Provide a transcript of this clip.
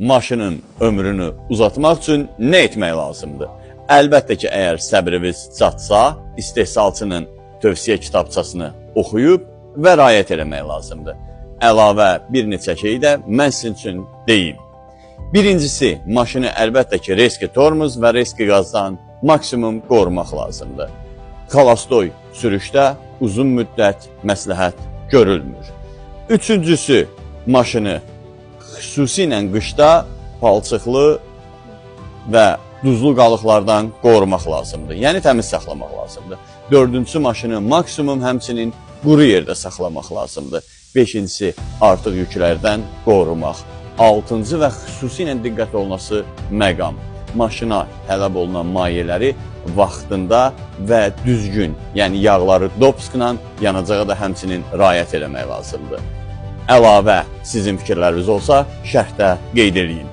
maşının ömrünü uzatmaq üçün nə etmək lazımdır? Əlbəttə ki, əgər səbriniz çatsa, istehsalçının tövsiyə kitabçasını oxuyub və riayət eləmək lazımdır. Əlavə bir neçə şey də mən sizin üçün deyim. Birincisi, maşını əlbəttə ki, reski tormuz və reski qazdan maksimum qorumaq lazımdır. Xalastoy sürüşdə uzun müddət məsləhət görülmür. Üçüncüsü, maşını xüsusilə qışda palçıqlı və duzlu qalıqlardan qorumaq lazımdır. Yəni təmiz saxlamaq lazımdır. Dördüncüsü, maşını maksimum həmçinin quru yerdə saxlamaq lazımdır. Beşincisi, artıq yüklərdən qorumaq. Altıncı və xüsusilə diqqət olunması məqam. Maşına tələb olunan mayeləri vaxtında və düzgün, yəni yağları dopskla yanacağa da həmçinin riayət eləmək lazımdır. Əlavə sizin fikirləriniz olsa, şərhdə qeyd edin.